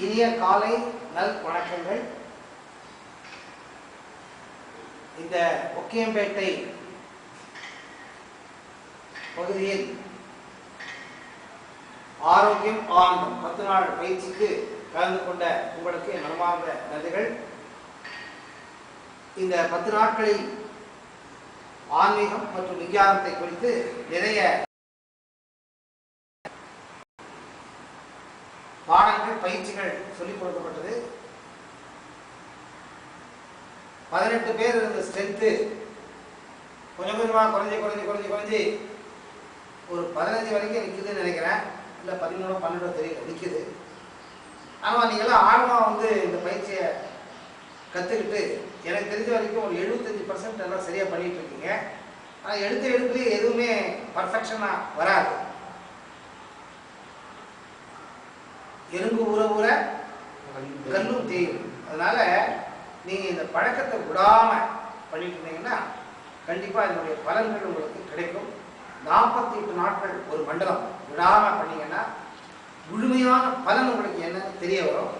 இனிய காலை நல் வணக்கங்கள். இந்த ஒக்கியம்பேட்டை பகுதியில் ஆரோக்கியம் ஆனந்தம் 10 நாள் பயிற்சிக்கு கலந்து கொண்ட உங்களுக்கு மனமார்ந்த நன்றிகள். இந்த 10 நாட்களில் ஆன்மீகம் மற்றும் விஞ்ஞானத்தை குறித்து நிறைய பாடங்கள் பயிற்சிகள் சொல்லிக் கொடுக்கப்பட்டது. 18 பேர் இருந்த ஸ்ட்ரென்த்து கொஞ்சம் கொஞ்சமாக குறைஞ்சி ஒரு 15 வரைக்கும் நிற்குதுன்னு நினைக்கிறேன். இல்லை 11 12 தெரியல, நிற்குது. ஆனால் நீங்களாம் ஆழமாக இந்த பயிற்சியை கற்றுக்கிட்டு எனக்கு தெரிஞ்ச வரைக்கும் ஒரு 75% எல்லாம் சரியாக பண்ணிகிட்டு இருக்கீங்க. ஆனால் எடுப்புலேயே எதுவுமே பர்ஃபெக்ஷனாக வராது. எறும்பு ஊற கல்லும் தேயும். அதனால நீங்கள் இந்த பழக்கத்தை விடாமல் பண்ணிட்டு இருந்தீங்கன்னா கண்டிப்பாக இதனுடைய பலன்கள் உங்களுக்கு கிடைக்கும். 48 நாட்கள் ஒரு மண்டலம் விடாமல் பண்ணீங்கன்னா முழுமையான பலன் உங்களுக்கு என்னன்னு தெரிய வரும்.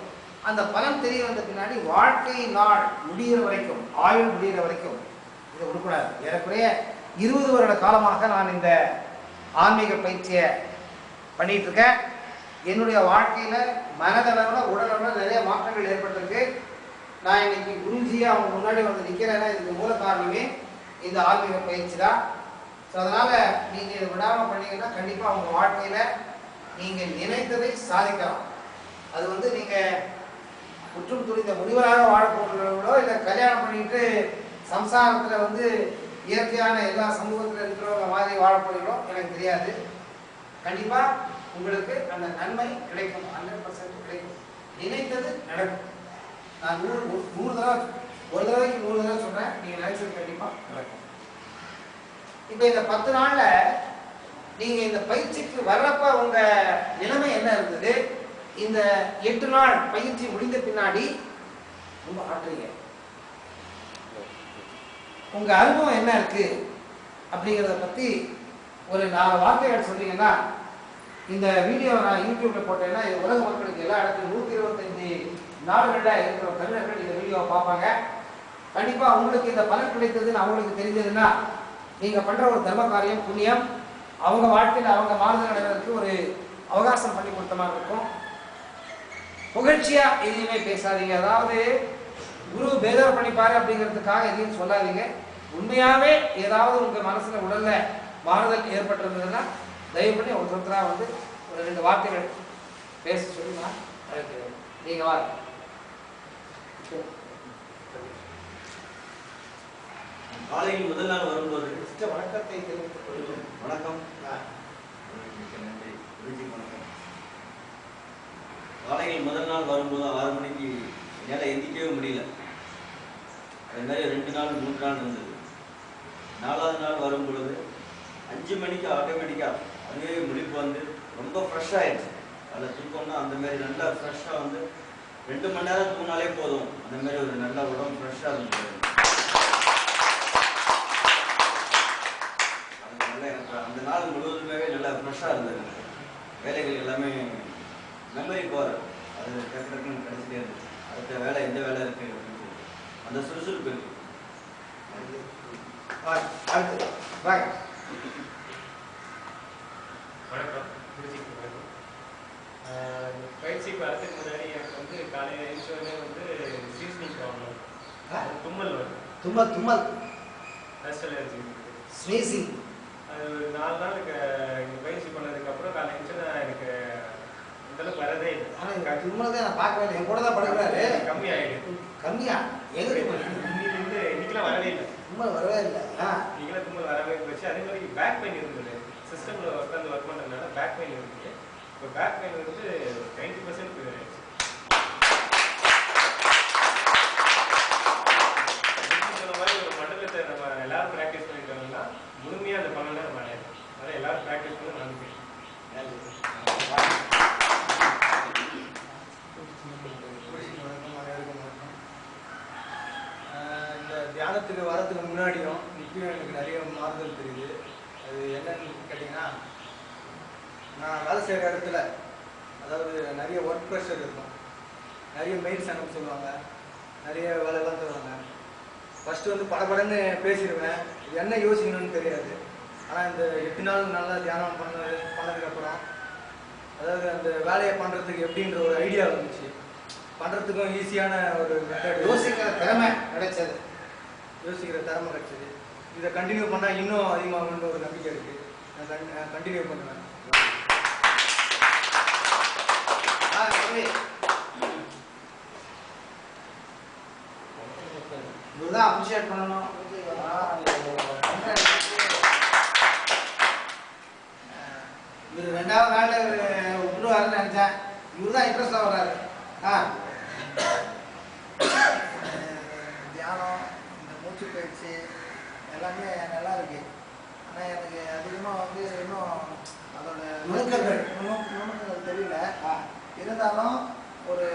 அந்த பலன் தெரிய வந்த பின்னாடி வாழ்க்கை நாள் முடிகிற வரைக்கும், ஆயுள் முடிகிற வரைக்கும் இதை விடக்கூடாது. ஏறக்குறைய 20 வருட காலமாக நான் இந்த ஆன்மீக பயிற்சியை பண்ணிட்டு இருக்கேன். என்னுடைய வாழ்க்கையில் மனதளவில் உடலளவில் நிறைய மாற்றங்கள் ஏற்பட்டிருக்கு. நான் இன்னைக்கு குருஜியை அவங்க முன்னாடி நிற்கிறேன்னா இதுக்கு மூல காரணமே இந்த ஆன்மீக பயிற்சி தான். ஸோ அதனால் நீங்கள் இதை விடாமல் பண்ணீங்கன்னா கண்டிப்பாக அவங்க வாழ்க்கையில் நீங்கள் நினைத்ததை சாதிக்கலாம். அது நீங்கள் குற்றம் துணிந்த முனிவராக வாழப்போகிறவர்களோ இல்லை கல்யாணம் பண்ணிட்டு சம்சாரத்தில் இயற்கையான எல்லா சமூகத்தில் இருக்கிறவங்க மாதிரி வாழப்போகிறோம் எனக்கு தெரியாது. கண்டிப்பாக உங்களுக்கு அந்த நன்மை கிடைக்கும், 100% கிடைக்கும். நினைத்தது நடக்கும். நான் 100 தடவை ஒரு தடவைக்கு 100 தடவை சொல்கிறேன், நீங்கள் நினைச்சது கண்டிப்பாக நடக்கும். இப்போ இந்த 10 நாளில் நீங்கள் இந்த பயிற்சிக்கு வர்றப்ப உங்கள் நிலைமை என்ன இருந்தது? இந்த 8 நாள் பயிற்சி முடிந்த பின்னாடி ரொம்ப ஆற்றுறீங்க, உங்கள் அனுபவம் என்ன இருக்கு அப்படிங்கிறத பற்றி ஒரு 4 வார்த்தைகள் சொன்னீங்கன்னா, இந்த வீடியோ நான் யூடியூப்ல போட்டேன்னா இது உலக மக்களுக்கு எல்லா இடத்துலையும் 125 நாடுகளில் இருக்கிற தமிழர்கள் இந்த வீடியோவை பார்ப்பாங்க. கண்டிப்பாக உங்களுக்கு இந்த பலன் கிடைத்ததுன்னு அவங்களுக்கு தெரிஞ்சதுன்னா நீங்கள் பண்ணுற ஒரு தர்ம காரியம் புண்ணியம் அவங்க வாழ்க்கையில் அவங்க மாறுதல் அடைவதற்கு ஒரு அவகாசம் பண்ணி கொடுத்த மாதிரி இருக்கும். புகழ்ச்சியாக எதையுமே பேசாதீங்க. அதாவது குரு பேதம் பண்ணிப்பாரு அப்படிங்கிறதுக்காக எதையும் சொல்லாதீங்க. உண்மையாகவே ஏதாவது உங்கள் மனசில் உடலில் மாறுதல் ஏற்பட்டிருந்ததுன்னா தயவு பண்ணி ஒருத்தராக ஒரு 2 வார்த்தைகள் பேச சொல்லி நான் அழைக்கிறேன். நீங்கள் வாங்க. காலையில் முதல் நாள் வரும்போது வணக்கத்தை தெரிவித்துக் கொள்கிறேன். வணக்கம். வணக்கம். காலையில் முதல் நாள் வரும்போது 6 மணிக்கு என்னால் எந்திக்கவே முடியல. அது மாதிரி 2 நாள் 3 நாள் இருந்தது. 4வது நாள் வரும் பொழுது 5 மணிக்கு ஆட்டோமேட்டிக்காக அதுவே முழிப்பு ரொம்ப ஃப்ரெஷ் ஆயிடுச்சு. அதில் தூக்கம்னா அந்த மாதிரி நல்லா ஃப்ரெஷ்ஷாக 2 மணி நேரம் தூங்கினாலே போதும். அந்த மாதிரி ஒரு நல்ல உடம்பு ஃப்ரெஷ்ஷாக இருந்தது. அந்த நாள் முழுவதுமே நல்லா ஃப்ரெஷ்ஷாக இருந்தது. வேலைகள் எல்லாமே மெமரி பவர் அது டக்குன்னு கிடச்சிட்டே இருந்துச்சு. அடுத்த வேலை எந்த வேலை இருக்கு அப்படின்னு சொல்லி அந்த சுறுசுறுப்பு இருக்கு. வணக்கம். பயிற்சிக்கு வரதுக்கு முன்னாடி எனக்கு காலையில் எழுந்தோடனே சீசனிங் ப்ராப்ளம், தும்மல் வருது. தும்மல் டஸ்ட் அலர்ஜி, ஸ்னீசிங். அது ஒரு 4 நாள் இங்கே பயிற்சி பண்ணதுக்கப்புறம் காலையில் எழுந்துச்சுன்னா எனக்கு இந்தளவுக்கு வரதே இல்லை. ஆனால் எங்கள் தும்மல் தான் நான் பார்க்கவே இல்லை. என் கூட தான் படுக்கிறாரு. கம்மியாகிடுது. கம்மியா? இன்னைக்கெல்லாம் வரவே இல்லை. தும்மல் வரவே இல்லை. இன்னைக்கெல்லாம் தும்மல் வரவே போச்சு. அதே மாதிரி பேக் பெயின் இருந்தது. சிஸ்டமில் உட்காந்து ஒர்க் பண்ணுறதுனால பேக் பெயின் இருந்துச்சு. இப்போ பேக் பெயின் 90% கிளியர் ஆயிடுச்சு. சொன்ன மாதிரி ஒரு மண்டலத்தை நம்ம எல்லாரும் ப்ராக்டிஸ் பண்ணிட்டோம்னா முழுமையாக அந்த பலனை நம்ம அடையலாம். அதனால் எல்லாரும் ப்ராக்டிஸ் பண்ண நம்பிக்கை. இந்த தியானத்துக்கு வரத்துக்கு முன்னாடியும் இப்பயும் எனக்கு நிறைய மாறுதல் தெரியுது. அது என்னன்னு கேட்டிங்கன்னா, நான் வேலை செய்கிற இடத்துல அதாவது நிறைய ஒர்க் ப்ரெஷர் இருக்கும், நிறைய மெயில்ஸ் அனுப்ப சொல்லுவாங்க, நிறைய வேலைலாம் தருவாங்க. ஃபஸ்ட்டு வந்து படபடன்னு பேசிடுவேன், என்ன யோசிக்கணும்னு தெரியாது. ஆனால் இந்த 8 நாள் நல்லா தியானம் பண்ணதுக்கப்புறம் அதாவது அந்த வேலையை பண்ணுறதுக்கு எப்படின்ற ஒரு ஐடியா வந்துச்சு. பண்ணுறதுக்கும் ஈஸியான ஒரு மெத்தட், யோசிக்கிற திறமை கிடைச்சது. இதை கண்டினியூ பண்ணால் இன்னும் அதிகமாகணுன்ற ஒரு நம்பிக்கை இருக்குது. நான் கண்டினியூ பண்ணுவேன். இதுதான் அப்ரிஷியேட் பண்ணணும். இவர் 2வது நாள் விட்டுருவாருன்னு நினைச்சேன். இவர் தான் இன்ட்ரெஸ்டாக வர்றாரு. தியானம், இந்த மூச்சு பயிற்சி எல்லாமே நல்லா இருக்கு. ஆனால் எனக்கு அதிகமாக வந்து இன்னும் அதோட நுணுக்கங்கள் தெரியல. இருந்தாலும் ஒரு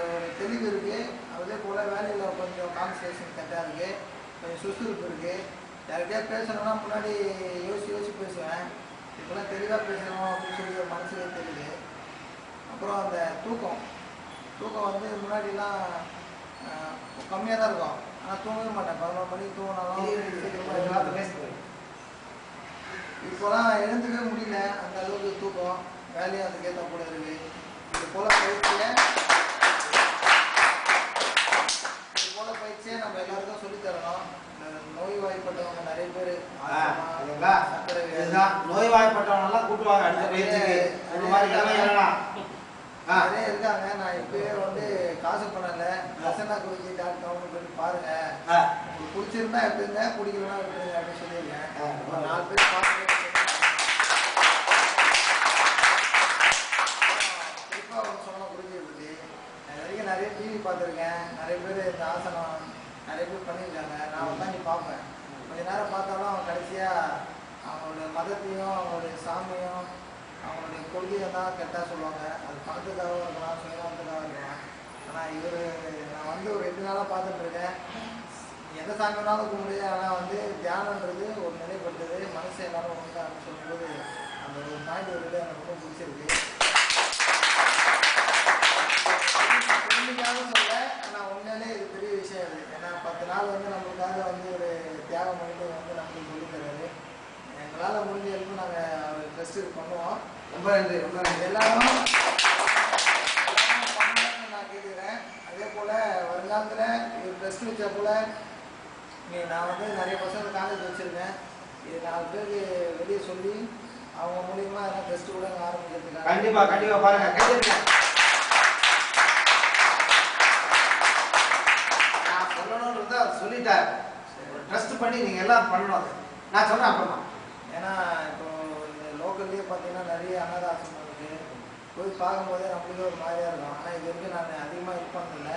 தெளிவு இருக்குது. அதே போல் வேலையில் கொஞ்சம் கான்சன்ட்ரேஷன் கரெக்டாக இருக்குது, கொஞ்சம் சுறுசுறுப்பு இருக்குது. யார்கிட்டயா பேசணும்னா முன்னாடி யோசிச்சு பேசுவேன். இப்போலாம் தெளிவாக பேசணும் அப்படின்னு சொல்லி ஒரு மனசுலே தெரியுது. அப்புறம் அந்த தூக்கம் வந்து முன்னாடிலாம் கம்மியாக தான் இருக்கும். ஆனால் தூங்கவே மாட்டேன். 11 மணிக்கு தூங்கினாலும் பேசுவேன். இப்போலாம் எழுந்துக்கவே முடியல, அந்த அளவுக்கு தூக்கம். வேலையும் அதுக்கேற்ற போல இருக்குது. இது போல் பயிற்சியை நம்ம எல்லாருக்கும் சொல்லித்தரணும். நோய்வாய்ப்பட்டவங்க நிறைய பேர் நோய்வாய்ப்பட்டவங்க எல்லாம் கூட்டுவாங்க அடுத்த பயிற்சிக்கு. நிறைய இருக்காங்க. நான் இப்பயே வந்து காசு பண்ணல, ரசனாகுருஜி.com போய் பாருங்க. உங்களுக்கு பிடிச்சிருந்தா எப்படிங்க, பிடிக்கலன்னா விட்டுருங்க அப்படின்னு சொல்லியிருக்கேன். ஒரு 4 பேர் பார்த்து குறிப்பாக அவங்க சொன்ன குருஜியை பற்றி வரைக்கும் நிறைய டிவி பார்த்துருக்கேன். நிறைய பேர் இந்த ஆசனம் நிறைய பேர் பண்ணியிருக்காங்க. நான் உட்காந்து பார்ப்பேன். கொஞ்ச நேரம் பார்த்தாலும் அவங்க கடைசியாக அவங்களுடைய மதத்தையும் அவங்களுடைய சாமியும் அவங்களுடைய கொள்கையை தான் கெட்டாக சொல்லுவாங்க. அது பணத்துக்காகவும் இருக்கலாம், சுயநலத்துக்காக இருக்கலாம். ஆனால் நான் வந்து ஒரு 8 நாளாக பார்த்துட்ருக்கேன். எந்த சாமி வேணாலும் கும்பிடு, ஆனால் வந்து தியானன்றது ஒரு நிலைப்பட்டது. மனசு எல்லாரும் ஒன்று அப்படின்னு சொல்லும்போது அந்த ஒரு பாயிண்ட் வருது, எனக்கு ரொம்ப பிடிச்சிருக்கு. பெருமைக்காக சொல்ல, ஆனால் உண்மையிலே இது பெரிய விஷயம் இது. ஏன்னா 10 நாள் வந்து நம்மளுக்காக வந்து ஒரு தியாகம் பண்ணிட்டு வந்து நம்மளுக்கு சொல்லி தர்றாரு. எங்களால் முடிஞ்ச அளவுக்கு நாங்கள் அவர் ட்ரெஸ்ட்டு பண்ணுவோம். ரொம்ப நன்றி, ரொம்ப நன்றி. எல்லாரும் பண்ணணும்னு நான் கேட்குறேன். அதே போல் வருங்காலத்தில் ஒரு ட்ரெஸ்ட் வச்சா போல் நான் வந்து நிறைய பசங்க காலேஜ் வச்சுருக்கேன். இது 4 பேருக்கு வெளியே சொல்லி அவங்க மூலியமாக எல்லாம் ட்ரெஸ்ட்டு கூட ஆரம்பிக்கிறதுக்காக கண்டிப்பாக பாருங்க. நான் சொல்லணும்ன்றது அவர் சொல்லிட்டார். ட்ரஸ்ட் பண்ணி நீங்கள் எல்லாம் பண்ணணும். அது நான் சொன்னேன் அப்புறமா. ஏன்னா இப்போ இந்த லோக்கல்லேயே பார்த்தீங்கன்னா நிறைய அனாதாசிரமம் இருக்குது. போய் பார்க்கும்போதே நம்மளுக்கே ஒரு மாதிரியாக இருக்கும். ஆனால் இது வரைக்கும் நான் அதிகமாக இது பண்ணதில்லை.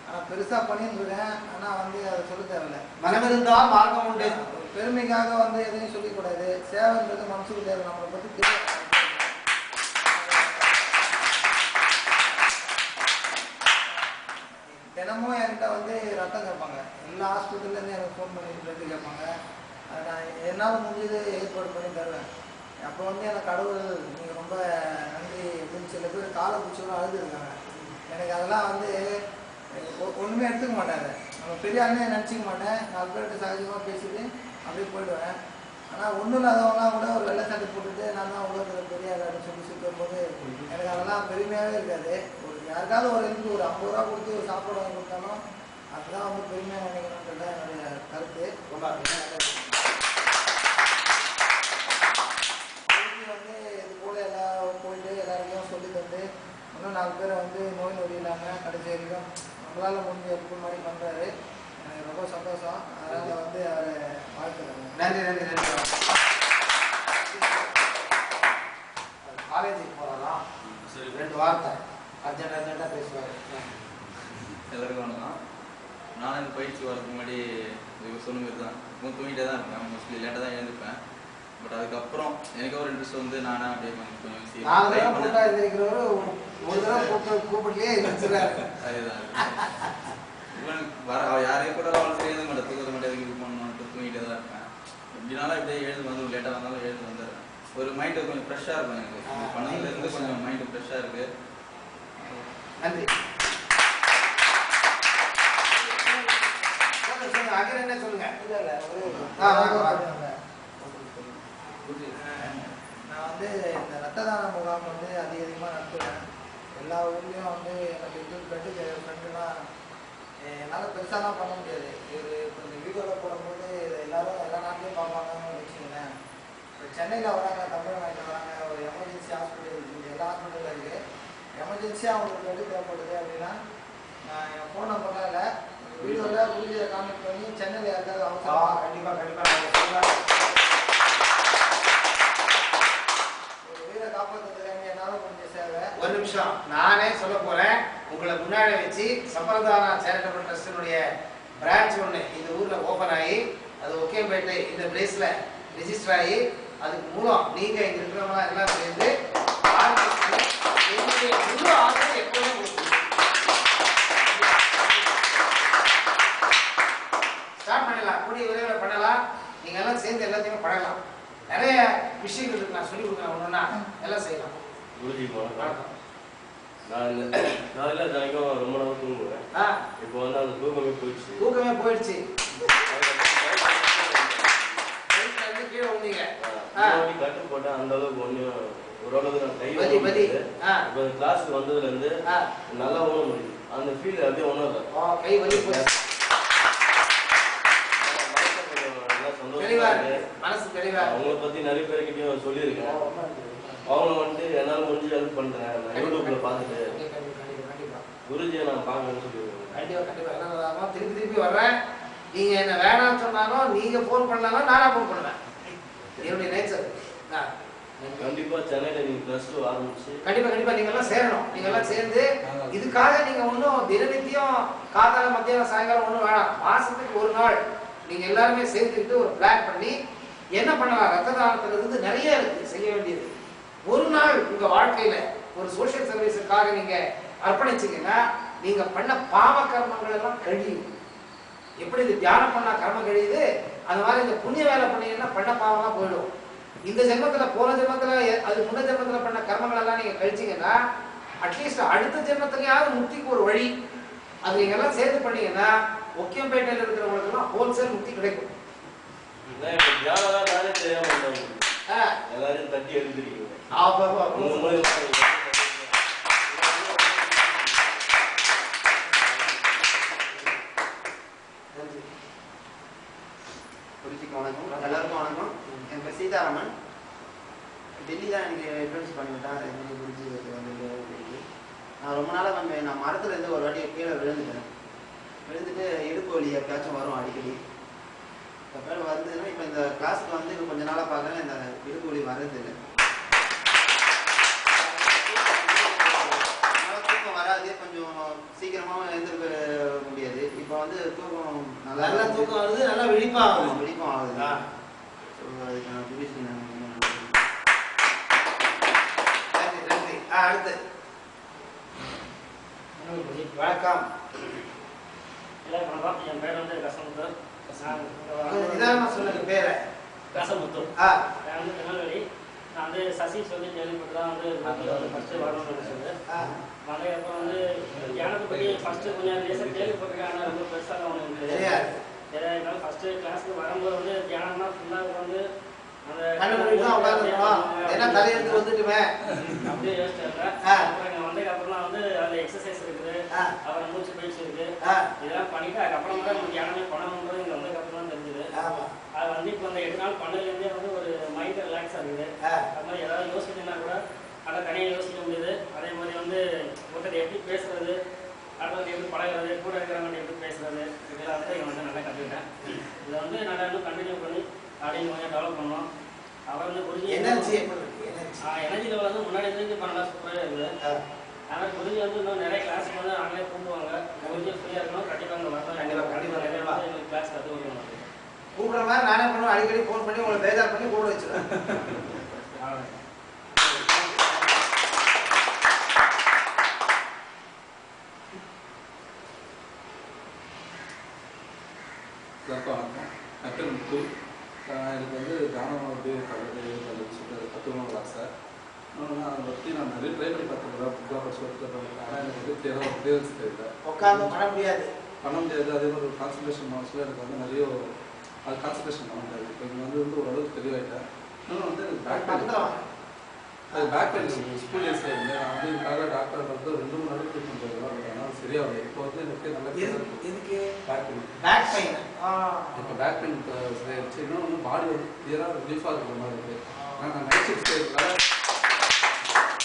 ஆனால் பெருசாக பண்ணிட்டு இருக்கேன். ஆனால் வந்து அதை சொல்ல தேவையில்லை. மனம் இருந்தால் மார்க்கம் உண்டு. பெருமைக்காக வந்து எதையும் சொல்லிக்கூடாது. சேவைன்றது மனசுக்கு தேவை. நம்மளை பற்றி தெரியும். தினமும் என்கிட்ட வந்து ரத்தம் கேட்பாங்க. எல்லா ஹாஸ்பிட்டல்லேருந்து எனக்கு ஃபோன் பண்ணி பிளட்டு கேட்பாங்க. அதை நான் என்னால் முடிஞ்சது ஏற்பாடு பண்ணி தருவேன். அப்போ வந்து எனக்கு கடவுள் நீங்கள் ரொம்ப நன்றி அப்படின்னு சில பேர் காலை பிடிச்சவங்க அழுதுருக்காங்க. எனக்கு அதெல்லாம் வந்து ஒன்றுமே எடுத்துக்க மாட்டாங்க. நம்ம பெரிய ஆளுனே நினச்சிக்க மாட்டேன். 4 பேர்கிட்ட சகஜமாக பேசிட்டு அப்படியே போயிடுவேன். ஆனால் ஒன்றும் இல்லாதவங்களாம் கூட ஒரு வெள்ளை சட்டை போட்டுட்டு நான் தான் உலகத்தில் பெரிய ஆள் அப்படின்னு சொல்லி சுற்றும்போது எனக்கு அதெல்லாம் பெருமையாகவே இருக்காது. யாருக்காவது ஒரு எனக்கு ஒரு 50 ரூபா கொடுத்து ஒரு சாப்பாடு வாங்கி கொடுத்தாலும் அதுதான் வந்து பெருமையாக நினைக்கணுன்றது தான் என்னுடைய கருத்து. வந்து இது போல் எல்லாம் போயிட்டு எல்லாருக்கும் சொல்லி தந்து இன்னும் 4 பேரை வந்து நோய் நொடி இல்லாமல் கடைசி வரைக்கும் நம்மளால் முடிஞ்ச எப்படி மாதிரி பண்ணுறாரு. எனக்கு ரொம்ப சந்தோஷம். அதனால் வந்து அவரை வாழ்த்துறேன். நன்றி. காலேஜுக்கு போகிறோம். 2 வார்த்தை அர்ஜென்ட்டாக பேசுவார். எல்லாருக்கும் வணக்கம். நானும் இந்த பயிற்சி வரதுக்கு முன்னாடி சொன்ன மாதிரி தான் தூங்கிட்டே தான் இருப்பேன். மோஸ்ட்லி லேட்டாக தான் எழுந்திருப்பேன். பட் அதுக்கப்புறம் எனக்கு ஒரு இன்ட்ரெஸ்ட் வந்து நானே அப்படியே கொஞ்சம் யாரையும் கூட அவ்வளோ செய்ய மாட்டேன். தூக்க மாட்டேன், இது பண்ணணும், தூங்கிட்டே தான் இருப்பேன். எப்படினாலும் இப்படியே எழுந்து வந்து லேட்டாக வந்தாலும் எழுந்து வந்துடுறேன். ஒரு மைண்டு கொஞ்சம் ஃப்ரெஷ்ஷாக இருக்கும். எனக்கு பண்ணதுலேருந்து கொஞ்சம் மைண்டு ஃப்ரெஷ்ஷாக இருக்குது. நன்றி. சொல்லுங்க அகில என்ன சொல்லுங்க. இல்லை இல்லை நான் வந்து இந்த ரத்த தான முகாம் வந்து அதிகமாக நடத்துவேன். எல்லா ஊர்லேயும் வந்து எனக்கு ஃப்ரெண்டுலாம் என்னால் பெருசாலாம் பண்ண முடியாது. இது இப்போ இந்த வீடியோவில் போடும்போது எல்லோரும் எல்லா நாட்டிலையும் பார்ப்பாங்கன்னு வச்சுக்கோங்களேன். இப்போ சென்னையில் வராங்க, தமிழ்நாட்டில் வராங்க, ஒரு எமர்ஜென்சி ஹாஸ்பிட்டல் இருக்குது, எல்லா ஹாஸ்பிட்டலும் இருக்குது. எமர்ஜென்சியாக அவங்களுக்கு எது தேவைப்படுது அப்படின்னா நான் என் ஃபோன் நம்பர்லாம் இல்லை, வீடியோவில் குருஜியை கான்டாக்ட் பண்ணி சென்னையில் யாருக்காவது அவசரம் கண்டிப்பாக ஒரு உயிரை காப்பாற்றுறதுக்காக என்னால் கொஞ்சம் சேவை. ஒரு நிமிஷம் நானே சொல்ல போறேன். உங்களை முன்னாடி வச்சு சம்பரதானா சேரிட்டபிள் ட்ரஸ்டினுடைய பிரான்ச் ஒன்று இந்த ஊர்ல ஓபன் ஆகி அது ஒகேம்பேட்டை இந்த பிளேஸ்ல ரெஜிஸ்டர் ஆகி அதுக்கு மூலம் நீங்க இங்க இருக்கிறவங்க எல்லாம் சேர்ந்து என்னுடைய முழு ஆதரவு எப்பவுமே ஸ்டார்ட் பண்ணலாம். கூடிய விரைவில் பண்ணலாம். நீங்க எல்லாம் சேர்ந்து எல்லாத்தையுமே பண்ணலாம். நிறைய விஷயங்கள் இருக்கு, நான் சொல்லி கொடுக்குறேன். ஒண்ணுன்னா எல்லாம் செய்யலாம். குருஜி வணக்கம். நான் காலையில் தினைக்கும் ரொம்ப நாள் தூங்குவேன். இப்போ வந்து அந்த தூக்கமே போயிடுச்சு. கீழே வந்தீங்க கட்டு போட்டேன். அந்த அளவுக்கு ஒன்றும் ஓரளவுக்கு நான் கை இப்போ கிளாஸுக்கு வந்ததுலேருந்து நல்லா உணர முடியுது. அந்த ஃபீல் அப்படியே உணரல. கை வலி மனசு தெளிவா. அவங்கள பற்றி நிறைய பேர்கிட்டையும் சொல்லியிருக்கேன். அவங்க வந்துட்டு என்னால் முடிஞ்சு ஹெல்ப் பண்ணுறேன். நான் யூடியூப்ல பார்த்துட்டு குருஜியை நான் பார்க்கணும்னு சொல்லியிருக்கேன். கண்டிப்பாக திருப்பி வர்றேன். நீங்க என்ன வேணாம்னு சொன்னாலும் நீங்க ஃபோன் பண்ணாலும் நானா ஃபோன் பண்ணுவேன். என்னுடைய நேச்சர். கண்டிப்பா சென்னையில நீங்க +2 ஆரம்பிச்சு கண்டிப்பா நீங்க எல்லாம் சேரணும். நீங்க எல்லாம் சேர்ந்து இதுக்காக நீங்க ஒன்றும் தினநித்தியம் காத்தால மத்தியானம் சாயங்காலம் ஒன்றும் வேணாம். மாசத்துக்கு ஒரு நாள் நீங்க எல்லாருமே சேர்த்துக்கிட்டு ஒரு பிளான் பண்ணி என்ன பண்ணலாம். ரத்த தானத்துல இருந்து நிறைய இருக்கு செய்ய வேண்டியது. ஒரு நாள் உங்க வாழ்க்கையில ஒரு சோசியல் சர்வீஸுக்காக நீங்க அர்ப்பணிச்சீங்கன்னா நீங்க பண்ண பாவ கர்மங்கள் எல்லாம் கழியும். எப்படி இது தியானம் பண்ணா கர்மம் கழியுது, அந்த மாதிரி இந்த புண்ணிய வேலை பண்ணீங்கன்னா பண்ண பாவம்லாம் போயிடும். இந்த ஜென்மத்துல போன ஜென்மத்துல அது முன்ன ஜென்மத்துல பண்ண கர்மங்கள் எல்லாம் நீங்க கழிச்சீங்கன்னா அட்லீஸ்ட் அடுத்த ஜென்மத்துலயாவது முக்திக்கு ஒரு வழி. அது நீங்க எல்லாம் சேர்த்து பண்ணீங்கன்னா ஒக்கியம்பேட்டையில் இருக்கிறவங்களுக்கு எல்லாம் ஹோல்சேல் முக்தி கிடைக்கும். நானே தெரியாம எல்லாரும் தட்டி எழுதிருக்கீங்க. வணக்கம், எல்லாருக்கும் வணக்கம். என் பேர் சீதாராமன். டெல்லி தான் எனக்கு இன்ட்ரடியூஸ் பண்ணிவிட்டேன். குருஜி வந்து நான் ரொம்ப நாளாக நான் மரத்துல இருந்து ஒரு வாட்டி கீழே விழுந்துட்டு இடுப்பு வலி எப்பயாச்சும் வரும் அடிக்கடி. இப்போ வந்ததுன்னா இப்போ இந்த கிளாஸுக்கு வந்து இப்போ கொஞ்ச நாளாக பார்க்குறேன் இந்த இடுப்பு வலி வர்றதில்லை. தூக்கம் வராது, கொஞ்சம் சீக்கிரமாக எழுந்திருக்க முடியாது. இப்போ வந்து தூக்கம் நல்லா தூக்கம் வருது, நல்லா விழிப்பாகும். ஆகுது. ஸோ அதுக்கு நான் புரிச்சு அடுத்து வணக்கம். வணக்கம். என் பேர் வந்து கசமுத்து. நிதானமா சொல்லுங்க பேரை. கசமுத்து. நான் வந்து திருநெல்வேலி. நான் வந்து சசி சொல்லி கேள்விப்பட்டு தான் வந்து ஃபர்ஸ்ட் வரணும்னு நினைச்சது. வந்ததுக்கப்புறம் வந்து தியானத்தை பற்றி ஃபர்ஸ்ட் கொஞ்சம் லேசாக கேள்விப்பட்டிருக்கேன். ஆனால் ரொம்ப பெருசாக ஒன்று தெரியாது. இருந்தாலும் ஃபர்ஸ்ட் கிளாஸுக்கு வரும்போது வந்து தியானம்னா ஃபுல்லாக வந்து அப்படியே யோசிச்சாங்க. அப்புறம் வந்ததுக்கப்புறம் வந்து அதில் எக்ஸசைஸ் இருக்குது, அப்புறம் மூச்சு பயிற்சி இருக்கு, இதெல்லாம் பண்ணிட்டு அதுக்கப்புறம் தான் நம்ம தியானமே பண்ணணுன்றது இங்கே வந்ததுக்கப்புறம் தான் தெரிஞ்சுது. அது வந்து இப்போ அந்த 8 நாள் பண்ணதுலேருந்தே வந்து ஒரு மைண்ட் ரிலாக்ஸ் ஆகுது. அது மாதிரி ஏதாவது யோசிச்சுன்னா கூட அதை தனியாக யோசிக்க முடியுது. அதே மாதிரி வந்து ஒருத்தர் எப்படி பேசுறது, அடுத்தது எப்படி பழகிறது, கூட இருக்கிறவங்க எப்படி பேசுறது, இதெல்லாம் வந்து இங்கே வந்து நல்லா கற்றுக்கிட்டேன். இதை வந்து நல்லா இன்னும் கண்டினியூ பண்ணி அப்படின்னு கொஞ்சம் டெவலப் பண்ணோம். அவர் வந்து குருஜி எனர்ஜி லெவல் வந்து முன்னாடி இருந்து இப்போ நல்லா சூப்பராக இருக்குது. ஆனால் குருஜி வந்து இன்னும் நிறைய கிளாஸுக்கு வந்து நாங்களே கூப்பிடுவாங்க. குருஜி ஃப்ரீயாக இருக்கணும், கண்டிப்பாக அங்கே வரணும். கண்டிப்பாக எங்களுக்கு கிளாஸ் கற்றுக்கணும். கூப்பிட்ற மாதிரி நானே பண்ணுவேன். அடிக்கடி ஃபோன் பண்ணி உங்களை பேஜார் பண்ணி கூட வச்சுருவேன். வணக்கம். என் பேர் முத்து. எனக்கு வந்து தியானம் அப்படியே சொல்லிட்டு கற்றுக்கணும்னு ஆசை. அதை பற்றி நான் நிறைய ட்ரை பண்ணி பார்த்துருக்கேன். புக்காக சொல்லிட்டு ஆனால் எனக்கு வந்து கிளியர்ஸ் தெரியல. உட்காந்து பண்ண முடியாது. அதே மாதிரி ஒரு கான்சன்ட்ரேஷன் மார்க்ஸில் எனக்கு வந்து நிறைய அது கான்சன்ட்ரேஷன் பண்ண முடியாது. இப்போ இங்கே வந்து ஓரளவுக்கு தெளிவாயிட்டேன். இன்னும் வந்து பேக் பெயின் ஸ்கூல் டேஸில் இருந்து நான் வந்து இதுக்காக டாக்டர் வந்து 2-3 நாள் ட்ரீட்மெண்ட் போயிருந்தேன். ஆனால் சரியாகல. இப்போ வந்து எனக்கு நல்லா எதுக்கு பேக் பெயின் இப்போ பேக் பெயின் சரியாயிடுச்சு. இன்னும் வந்து பாடி வந்து கிளியராக ரிலீஃபாக இருக்கிற மாதிரி இருக்குது. ஆனால் நான் நைட் ஷிஃப்ட் செய்யறதுனால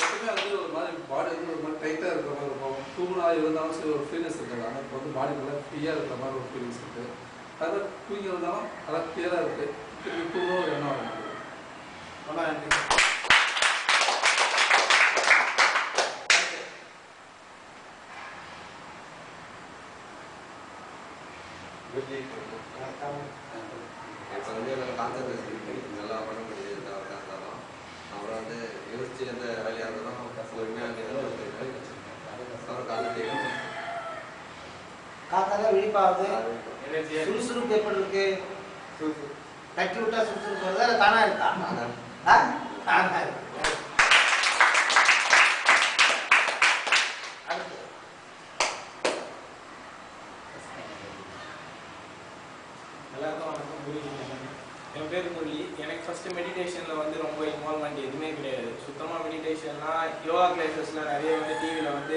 எப்பவுமே வந்து ஒரு மாதிரி பாடி வந்து ஒரு மாதிரி டைட்டாக இருக்கிற மாதிரி இருக்கும். தூங்கினா இருந்தாலும் சரி ஒரு ஃப்ரீனஸ் இருக்காது. ஆனால் இப்போ வந்து பாடி நல்லா ஃப்ரீயாக இருக்கிற மாதிரி ஒரு ஃபீலிங்ஸ் இருக்குது. அதனால் தூங்கி இருந்தாலும் நல்லா கிளியராக இருக்குது. திருப்பி தூங்க ஒரு எண்ணம் வர மாட்டேங்குது. ரொம்ப நன்றி. இப்போ வந்து நல்லா கான்சன்ட்ரேஷன் நல்லா பண்ண முடியுது இந்த அவகாசம். அப்புறம் வந்து யோசிச்சு எந்த வேலையாக இருந்தாலும் பொறுமையாக அப்புறம் காத்தால விழிப்பாவது சுறுசுறுப்பு எப்படி இருக்கு? தட்டி விட்டா சுறுசுறுப்பு வருதா இல்லை தானா இருக்கா? தானா இருக்கு. எல்லாருக்கும் வணக்கம். குருஜி என் பேர் முரளி. எனக்கு ஃபஸ்ட்டு மெடிடேஷனில் வந்து ரொம்ப இன்வால்வ்மெண்ட் எதுவுமே கிடையாது. சுத்தமாக மெடிடேஷன்னா யோகா கிளாஸஸில் நிறைய வந்து டிவியில் வந்து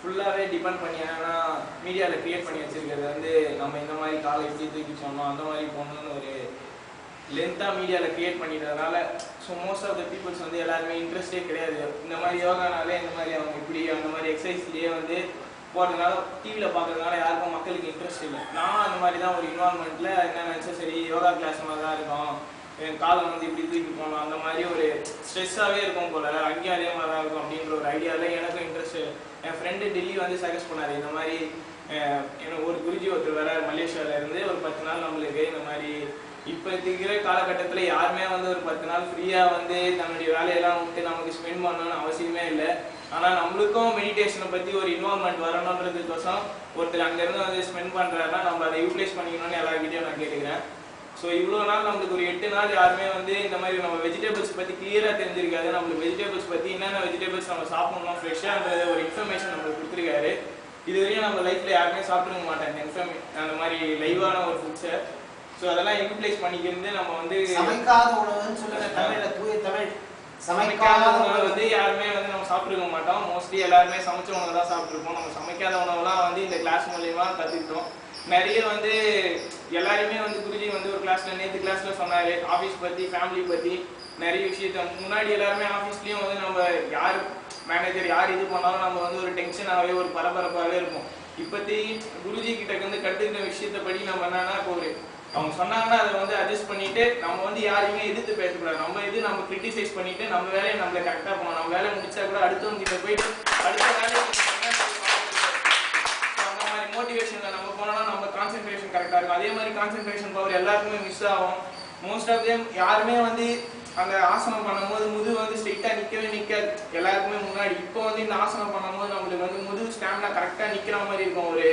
ஃபுல்லாகவே டிபெண்ட் பண்ணி என்னன்னா மீடியாவில் க்ரியேட் பண்ணி வச்சுருக்கிறது வந்து நம்ம இந்த மாதிரி காலை எப்படி தூக்கி சொன்னோம் அந்த மாதிரி போகணுன்னு ஒரு லென்த்தாக மீடியாவில் க்ரியேட் பண்ணிட்டதுனால so most of the peoples வந்து எல்லாருமே இன்ட்ரெஸ்டே கிடையாது. இந்த மாதிரி யோகானாலே இந்த மாதிரி அவங்க இப்படி அந்த மாதிரி எக்ஸசைஸ்லேயே வந்து போகிறதுனால டிவியில் பார்க்கறதுனால யாருக்கும் மக்களுக்கு இன்ட்ரெஸ்ட் இல்லை. நானும் அந்த மாதிரி தான் ஒரு இன்வால்மெண்ட்டில் என்ன நினச்சா சரி யோகா கிளாஸ் மாதிரி தான் இருக்கும், என் காலம் வந்து இப்படி தூக்கி போகணும் அந்த மாதிரி ஒரு ஸ்ட்ரெஸ்ஸாகவே இருக்கும் போல, அங்கேயும் அதே மாதிரி தான் இருக்கும் அப்படின்ற ஒரு ஐடியாவில் எனக்கும் இன்ட்ரெஸ்ட். என் ஃப்ரெண்டு டெல்லி வந்து சஜஸ்ட் பண்ணார் இந்த மாதிரி எனக்கு ஒரு குருஜி ஒருத்தர் வர மலேசியாவிலேருந்து ஒரு 10 நாள் நம்மளுக்கு இந்த மாதிரி இப்போ இருக்கிற காலகட்டத்தில் யாருமே வந்து ஒரு 10 நாள் ஃப்ரீயாக வந்து தன்னுடைய வேலையெல்லாம் விட்டு நமக்கு ஸ்பெண்ட் பண்ணணும்னு அவசியமே இல்லை. ஆனால் நம்மளுக்கும் மெடிடேஷனை பற்றி ஒரு இன்வால்மெண்ட் வரணுன்றதுக்கோசம் ஒருத்தர் அங்கேருந்து வந்து ஸ்பெண்ட் பண்ணுறாருன்னா நம்ம அதை யூட்டிலைஸ் பண்ணிக்கணும்னு எல்லாருக்கிட்டையும் நான் கேட்டுக்கிறேன். ஸோ இவ்வளோ நாள் நம்மளுக்கு ஒரு 8 நாள் யாருமே வந்து இந்த மாதிரி நம்ம வெஜிடபிள்ஸ் பற்றி கிளியராக தெரிஞ்சிருக்காது. நம்மளுக்கு வெஜிடபிள்ஸ் பற்றி என்னென்ன வெஜிடபிள்ஸ் நம்ம சாப்பிடணும் ஃப்ரெஷ்ஷான்றது ஒரு இன்ஃபர்மேஷன் நம்மளுக்கு கொடுத்துருக்காரு. இதுவரையும் நம்ம லைஃப்பில் யாருமே சாப்பிட்டுக்க மாட்டேன் அந்த மாதிரி லைவான ஒரு ஃபுட்ஸை. ஸோ அதெல்லாம் யூட்டிலைஸ் பண்ணிக்கிறது நம்ம வந்து சமைக்காத உணவுன்னு சொல்லுங்க தமிழில், தூய தமிழ். சமைக்காத உணவு வந்து யாருமே வந்து நம்ம சாப்பிட்டுருக்க மாட்டோம். மோஸ்ட்லி எல்லாருமே சமைச்ச உணவு தான் சாப்பிட்ருப்போம். நம்ம சமைக்காத உணவுலாம் வந்து இந்த கிளாஸ் மூலியமா கற்றுக்கிட்டோம். நிறைய வந்து எல்லாருமே வந்து குருஜி வந்து ஒரு நேற்று கிளாஸில் சொன்னார் ஆஃபீஸ் பற்றி, ஃபேமிலி பற்றி நிறைய விஷயத்த. முன்னாடி எல்லாருமே ஆஃபீஸ்லேயும் வந்து நம்ம யார் மேனேஜர் யார் இது பண்ணாலும் நம்ம வந்து ஒரு டென்ஷனாகவே ஒரு பரபரப்பாகவே இருக்கும். இப்போத்தி குருஜி கிட்ட வந்து கற்றுக்கிற விஷயத்தை படி நம்ம என்னன்னா இப்போ ஒரு அவங்க சொன்னாங்கன்னா அதை வந்து அட்ஜஸ்ட் பண்ணிட்டு நம்ம வந்து யாரையுமே எதிர்த்து பேசக்கூடாது. நம்ம கிரிட்டிசைஸ் பண்ணிட்டு நம்ம வேலையை நம்மளை கரெக்டாக போகணும். நம்ம வேலையை முடிச்சா கூட அடுத்தவங்க கிட்ட போயிட்டு அடுத்த வேலையை அந்த மாதிரி மோட்டிவேஷனில் நம்ம போனோம்னா நம்ம கான்சென்ட்ரேஷன் கரெக்டாக இருக்கும். அதே மாதிரி கான்சென்ட்ரேஷன் பவர் எல்லாருக்குமே மிஸ் ஆகும். மோஸ்ட் ஆஃப் தேம் யாருமே வந்து அந்த ஆசனம் பண்ணும்போது முதுகு வந்து ஸ்ட்ரெயிட்டாக நிற்காது எல்லாருக்குமே முன்னாடி. இப்போ வந்து இந்த ஆசனம் பண்ணும்போது நம்மளுக்கு வந்து முதுகு ஸ்டாமினா கரெக்டாக நிற்கிற மாதிரி இருக்கும். ஒரு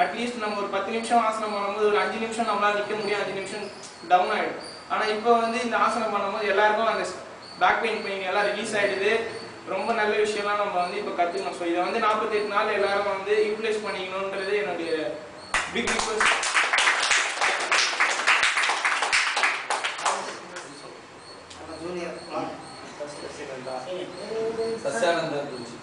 அட்லீஸ்ட் நம்ம ஒரு 10 நிமிஷம் ஆசனம் பண்ணும்போது ஒரு 5 நிமிஷம் நம்மளால் நிற்க முடியும், 5 நிமிஷம் டவுன் ஆகிடும். ஆனால் இப்போ வந்து இந்த ஆசனம் பண்ணும்போது எல்லாருக்கும் அந்த பேக் பெயின் எல்லாம் ரிலீஸ் ஆகிடுது. ரொம்ப நல்ல விஷயம்லாம் நம்ம வந்து இப்போ கற்றுக்கணும். ஸோ இதை வந்து 48 நாள் எல்லாரும் வந்து யூட்டிலைஸ் பண்ணிக்கணுன்றது என்னுடைய பிக் ரிக்வெஸ்ட். சத்யானந்தா குருஜி.